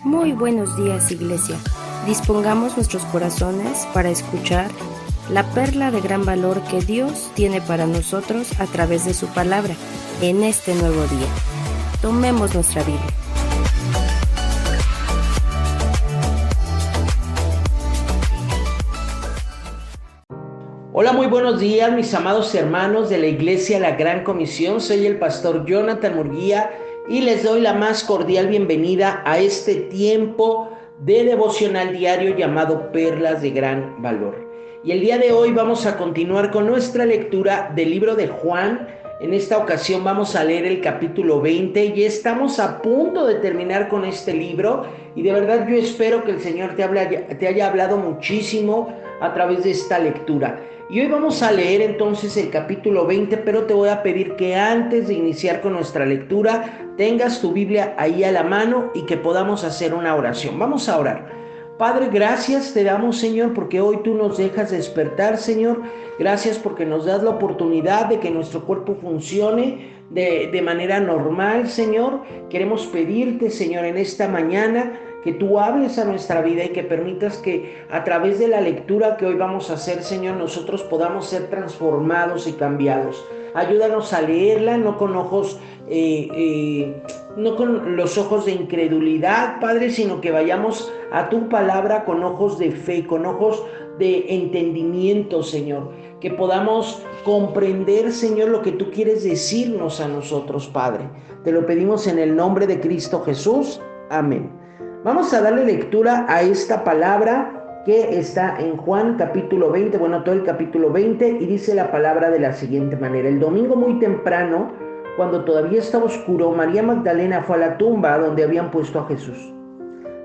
Muy buenos días, Iglesia. Dispongamos nuestros corazones para escuchar la perla de gran valor que Dios tiene para nosotros a través de su palabra en este nuevo día. Tomemos nuestra Biblia. Hola, muy buenos días, mis amados hermanos de la Iglesia La Gran Comisión. Soy el pastor Jonathan Murguía y les doy la más cordial bienvenida a este tiempo de devocional diario llamado Perlas de Gran Valor. Y el día de hoy vamos a continuar con nuestra lectura del libro de Juan. En esta ocasión vamos a leer el capítulo 20 y estamos a punto de terminar con este libro. Y de verdad yo espero que el Señor te haya hablado muchísimo a través de esta lectura. Y hoy vamos a leer entonces el capítulo 20, pero te voy a pedir que antes de iniciar con nuestra lectura tengas tu Biblia ahí a la mano y que podamos hacer una oración. Vamos a orar. Padre, gracias te damos, Señor, porque hoy tú nos dejas despertar, Señor. Gracias porque nos das la oportunidad de que nuestro cuerpo funcione de manera normal, Señor. Queremos pedirte, Señor, en esta mañana que tú hables a nuestra vida y que permitas que a través de la lectura que hoy vamos a hacer, Señor, nosotros podamos ser transformados y cambiados. Ayúdanos a leerla, no con los ojos de incredulidad, Padre, sino que vayamos a tu palabra con ojos de fe, con ojos de entendimiento, Señor. Que podamos comprender, Señor, lo que tú quieres decirnos a nosotros, Padre. Te lo pedimos en el nombre de Cristo Jesús. Amén. Vamos a darle lectura a esta palabra que está en Juan capítulo 20, todo el capítulo 20, y dice la palabra de la siguiente manera. El domingo muy temprano, cuando todavía estaba oscuro, María Magdalena fue a la tumba donde habían puesto a Jesús.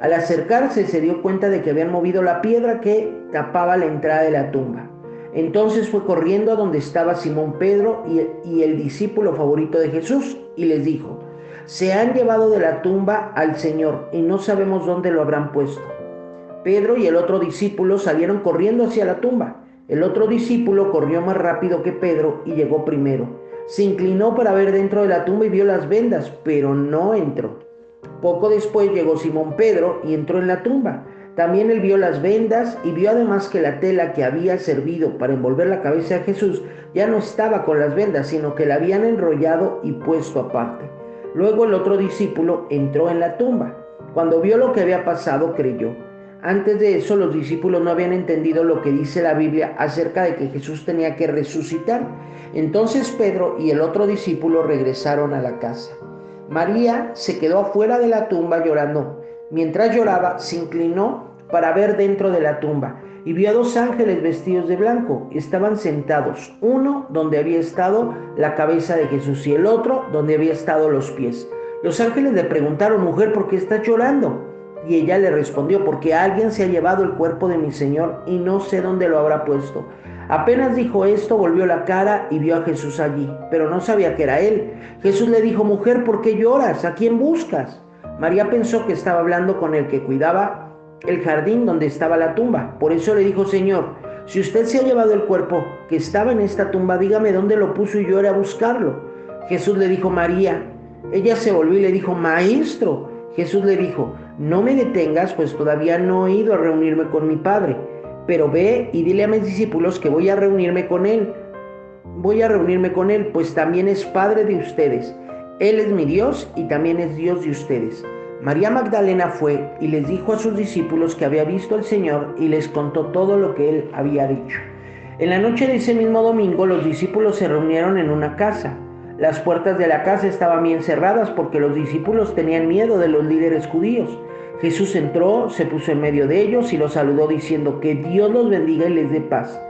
Al acercarse se dio cuenta de que habían movido la piedra que tapaba la entrada de la tumba. Entonces fue corriendo a donde estaba Simón Pedro y el discípulo favorito de Jesús y les dijo: se han llevado de la tumba al Señor y no sabemos dónde lo habrán puesto. Pedro y el otro discípulo salieron corriendo hacia la tumba. El otro discípulo corrió más rápido que Pedro y llegó primero. Se inclinó para ver dentro de la tumba y vio las vendas, pero no entró. Poco después llegó Simón Pedro y entró en la tumba. También él vio las vendas y vio además que la tela que había servido para envolver la cabeza de Jesús ya no estaba con las vendas, sino que la habían enrollado y puesto aparte. Luego el otro discípulo entró en la tumba. Cuando vio lo que había pasado, creyó. Antes de eso, los discípulos no habían entendido lo que dice la Biblia acerca de que Jesús tenía que resucitar. Entonces Pedro y el otro discípulo regresaron a la casa. María se quedó afuera de la tumba llorando. Mientras lloraba, se inclinó para ver dentro de la tumba y vio a dos ángeles vestidos de blanco. Estaban sentados, uno donde había estado la cabeza de Jesús y el otro donde había estado los pies. Los ángeles le preguntaron: mujer, ¿por qué estás llorando? Y ella le respondió: porque alguien se ha llevado el cuerpo de mi Señor y no sé dónde lo habrá puesto. Apenas dijo esto, volvió la cara y vio a Jesús allí, pero no sabía que era él. Jesús le dijo: mujer, ¿por qué lloras? ¿A quién buscas? María pensó que estaba hablando con el que cuidaba el jardín donde estaba la tumba. Por eso le dijo: Señor, si usted se ha llevado el cuerpo que estaba en esta tumba, dígame dónde lo puso y yo iré a buscarlo. Jesús le dijo: María. Ella se volvió y le dijo: Maestro. Jesús le dijo: no me detengas, pues todavía no he ido a reunirme con mi Padre, pero ve y dile a mis discípulos que voy a reunirme con Él, pues también es Padre de ustedes. Él es mi Dios y también es Dios de ustedes. María Magdalena fue y les dijo a sus discípulos que había visto al Señor y les contó todo lo que Él había dicho. En la noche de ese mismo domingo, los discípulos se reunieron en una casa. Las puertas de la casa estaban bien cerradas porque los discípulos tenían miedo de los líderes judíos. Jesús entró, se puso en medio de ellos y los saludó diciendo: que Dios los bendiga y les dé paz.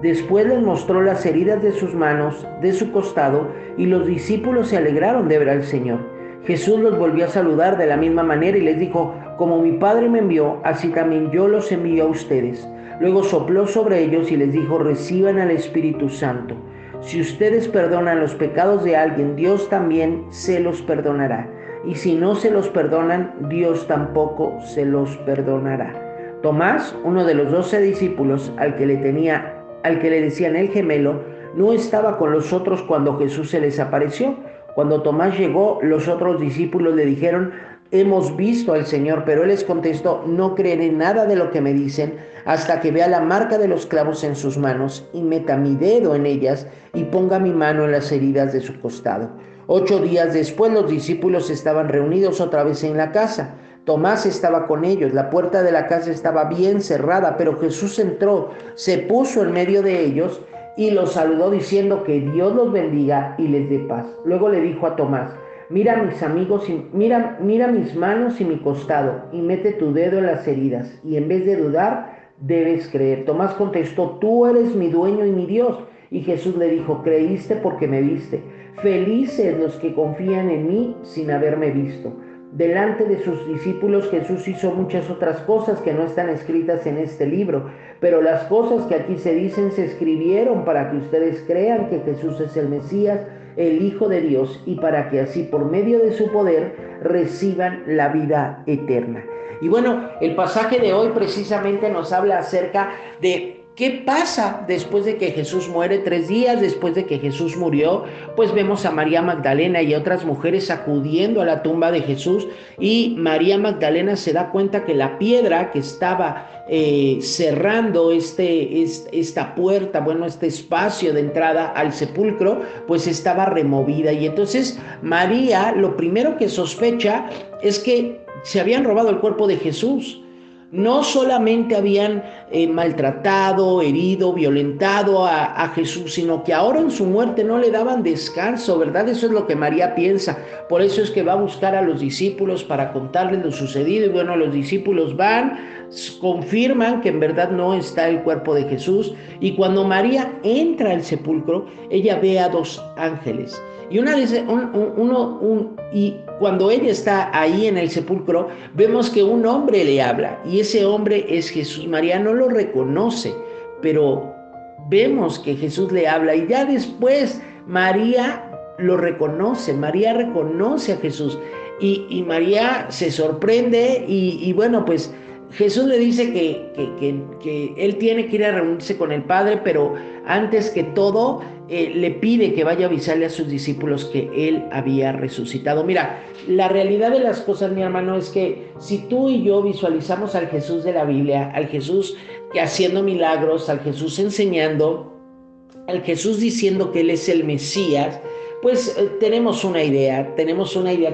Después les mostró las heridas de sus manos, de su costado, y los discípulos se alegraron de ver al Señor. Jesús los volvió a saludar de la misma manera y les dijo: como mi Padre me envió, así también yo los envío a ustedes. Luego sopló sobre ellos y les dijo: reciban al Espíritu Santo. Si ustedes perdonan los pecados de alguien, Dios también se los perdonará. Y si no se los perdonan, Dios tampoco se los perdonará. Tomás, uno de los 12 discípulos, al que le decían el gemelo, no estaba con los otros cuando Jesús se les apareció. Cuando Tomás llegó, los otros discípulos le dijeron: hemos visto al Señor. Pero él les contestó: no creeré nada de lo que me dicen hasta que vea la marca de los clavos en sus manos y meta mi dedo en ellas y ponga mi mano en las heridas de su costado. 8 días después los discípulos estaban reunidos otra vez en la casa. Tomás estaba con ellos. La puerta de la casa estaba bien cerrada, pero Jesús entró, se puso en medio de ellos y los saludó diciendo: que Dios los bendiga y les dé paz. Luego le dijo a Tomás: mira mis amigos y mira mis manos y mi costado, y mete tu dedo en las heridas, y en vez de dudar, debes creer. Tomás contestó: tú eres mi dueño y mi Dios. Y Jesús le dijo: creíste porque me viste. Felices los que confían en mí sin haberme visto. Delante de sus discípulos Jesús hizo muchas otras cosas que no están escritas en este libro, pero las cosas que aquí se dicen se escribieron para que ustedes crean que Jesús es el Mesías, el Hijo de Dios, y para que así por medio de su poder reciban la vida eterna. Y bueno, el pasaje de hoy precisamente nos habla acerca de ¿qué pasa después de que Jesús muere? 3 días después de que Jesús murió, pues vemos a María Magdalena y a otras mujeres acudiendo a la tumba de Jesús, y María Magdalena se da cuenta que la piedra que estaba cerrando esta puerta, este espacio de entrada al sepulcro, pues estaba removida. Y entonces María lo primero que sospecha es que se habían robado el cuerpo de Jesús. No solamente habían maltratado, herido, violentado a Jesús, sino que ahora en su muerte no le daban descanso, ¿verdad? Eso es lo que María piensa. Por eso es que va a buscar a los discípulos para contarles lo sucedido. Y bueno, los discípulos van, confirman que en verdad no está el cuerpo de Jesús. Y cuando María entra al sepulcro, ella ve a 2 ángeles. Y y cuando ella está ahí en el sepulcro, vemos que un hombre le habla, y ese hombre es Jesús. María no lo reconoce, pero vemos que Jesús le habla, y ya después María lo reconoce. María reconoce a Jesús, y María se sorprende, y bueno, pues Jesús le dice que él tiene que ir a reunirse con el Padre, pero antes que todo le pide que vaya a avisarle a sus discípulos que él había resucitado. Mira, la realidad de las cosas, mi hermano, es que si tú y yo visualizamos al Jesús de la Biblia, al Jesús que haciendo milagros, al Jesús enseñando, al Jesús diciendo que él es el Mesías, pues tenemos una idea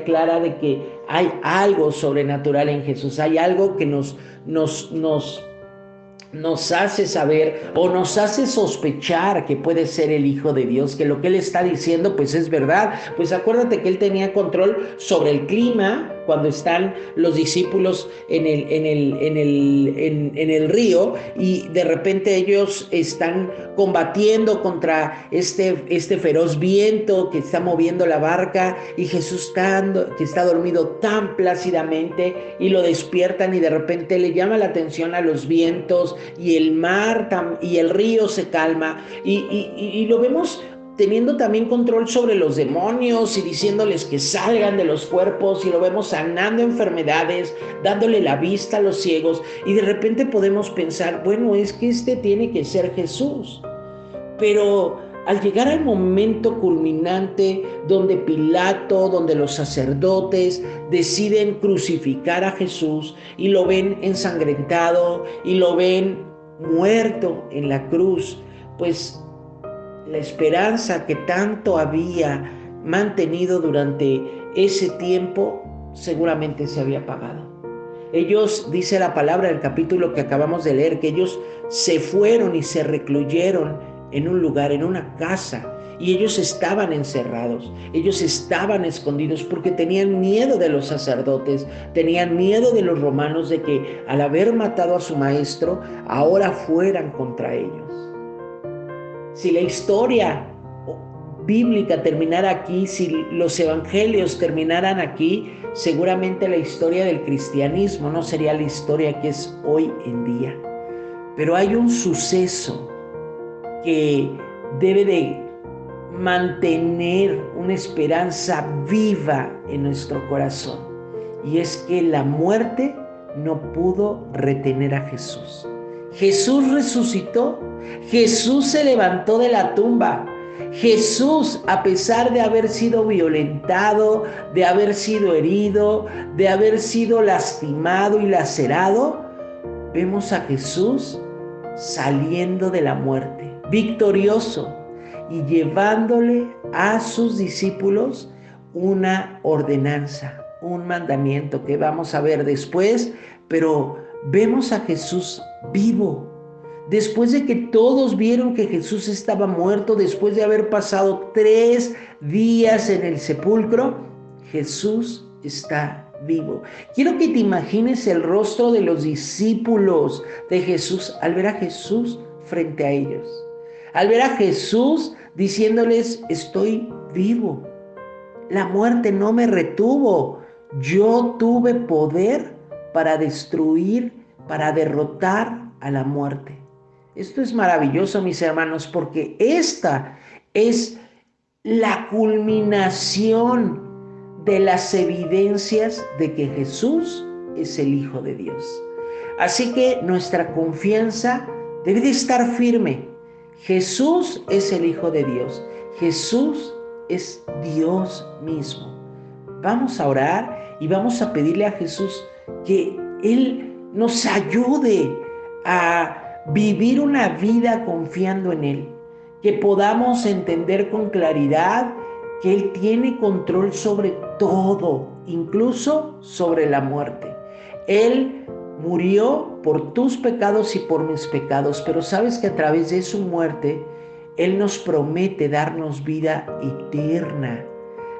clara de que hay algo sobrenatural en Jesús, hay algo que nos hace saber o nos hace sospechar que puede ser el Hijo de Dios, que lo que él está diciendo pues es verdad. Pues acuérdate que él tenía control sobre el clima cuando están los discípulos en el río, y de repente ellos están combatiendo contra este feroz viento que está moviendo la barca, y Jesús que está dormido tan plácidamente, y lo despiertan, y de repente le llama la atención a los vientos, y el mar y el río se calma, y lo vemos teniendo también control sobre los demonios y diciéndoles que salgan de los cuerpos, y lo vemos sanando enfermedades, dándole la vista a los ciegos. Y de repente podemos pensar, bueno, es que tiene que ser Jesús. Pero al llegar al momento culminante donde Pilato, donde los sacerdotes deciden crucificar a Jesús, y lo ven ensangrentado y lo ven muerto en la cruz, pues la esperanza que tanto había mantenido durante ese tiempo seguramente se había apagado. Ellos, dice la palabra en el capítulo que acabamos de leer, que ellos se fueron y se recluyeron en un lugar, en una casa, y ellos estaban encerrados, ellos estaban escondidos porque tenían miedo de los sacerdotes, tenían miedo de los romanos, de que al haber matado a su maestro, ahora fueran contra ellos. Si la historia bíblica terminara aquí, si los evangelios terminaran aquí, seguramente la historia del cristianismo no sería la historia que es hoy en día. Pero hay un suceso que debe de mantener una esperanza viva en nuestro corazón, y es que la muerte no pudo retener a Jesús. Jesús resucitó, Jesús se levantó de la tumba, Jesús, a pesar de haber sido violentado, de haber sido herido, de haber sido lastimado y lacerado, vemos a Jesús saliendo de la muerte, victorioso, y llevándole a sus discípulos una ordenanza, un mandamiento que vamos a ver después, pero vemos a Jesús vivo. Después de que todos vieron que Jesús estaba muerto, después de haber pasado 3 días en el sepulcro, Jesús está vivo. Quiero que te imagines el rostro de los discípulos de Jesús al ver a Jesús frente a ellos. Al ver a Jesús diciéndoles, estoy vivo. La muerte no me retuvo. Yo tuve poder para destruir, para derrotar a la muerte. Esto es maravilloso, mis hermanos, porque esta es la culminación de las evidencias de que Jesús es el Hijo de Dios. Así que nuestra confianza debe de estar firme. Jesús es el Hijo de Dios. Jesús es Dios mismo. Vamos a orar y vamos a pedirle a Jesús que Él nos ayude a vivir una vida confiando en Él, que podamos entender con claridad que Él tiene control sobre todo, incluso sobre la muerte. Él murió por tus pecados y por mis pecados, pero sabes que a través de su muerte, Él nos promete darnos vida eterna.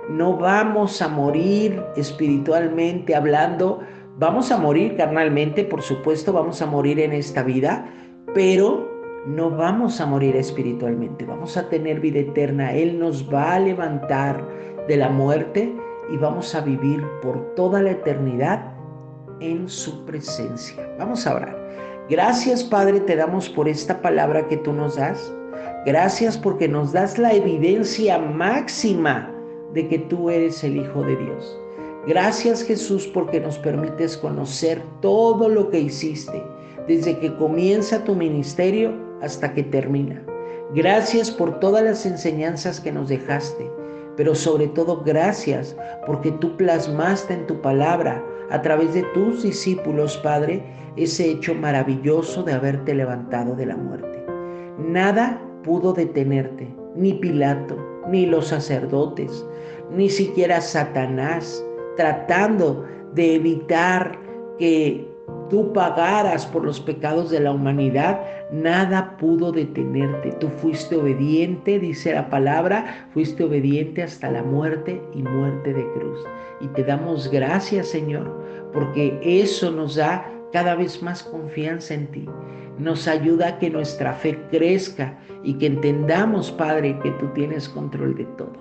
No vamos a morir espiritualmente hablando, vamos a morir carnalmente, por supuesto, vamos a morir en esta vida, pero no vamos a morir espiritualmente, vamos a tener vida eterna. Él nos va a levantar de la muerte y vamos a vivir por toda la eternidad en su presencia. Vamos a orar. Gracias, Padre, te damos por esta palabra que tú nos das. Gracias porque nos das la evidencia máxima de que tú eres el Hijo de Dios. Gracias, Jesús, porque nos permites conocer todo lo que hiciste, desde que comienza tu ministerio hasta que termina. Gracias por todas las enseñanzas que nos dejaste, pero sobre todo gracias porque tú plasmaste en tu palabra, a través de tus discípulos, Padre, ese hecho maravilloso de haberte levantado de la muerte. Nada pudo detenerte, ni Pilato, ni los sacerdotes, ni siquiera Satanás, tratando de evitar que tú pagaras por los pecados de la humanidad. Nada pudo detenerte. Tú fuiste obediente, dice la palabra, fuiste obediente hasta la muerte y muerte de cruz. Y te damos gracias, Señor, porque eso nos da cada vez más confianza en ti. Nos ayuda a que nuestra fe crezca y que entendamos, Padre, que tú tienes control de todo.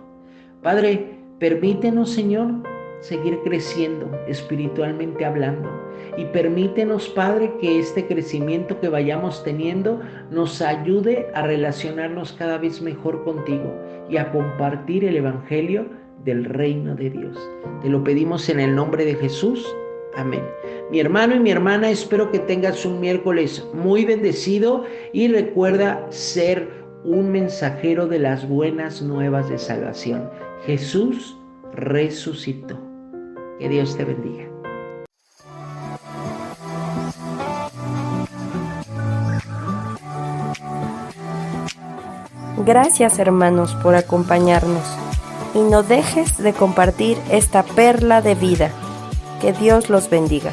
Padre, permítenos, Señor, seguir creciendo espiritualmente hablando, y permítenos, Padre, que este crecimiento que vayamos teniendo nos ayude a relacionarnos cada vez mejor contigo y a compartir el evangelio del reino de Dios. Te lo pedimos en el nombre de Jesús. Amén. Mi hermano y mi hermana, espero que tengas un miércoles muy bendecido y recuerda ser un mensajero de las buenas nuevas de salvación. Jesús resucitó. Que Dios te bendiga. Gracias, hermanos, por acompañarnos. Y no dejes de compartir esta perla de vida. Que Dios los bendiga.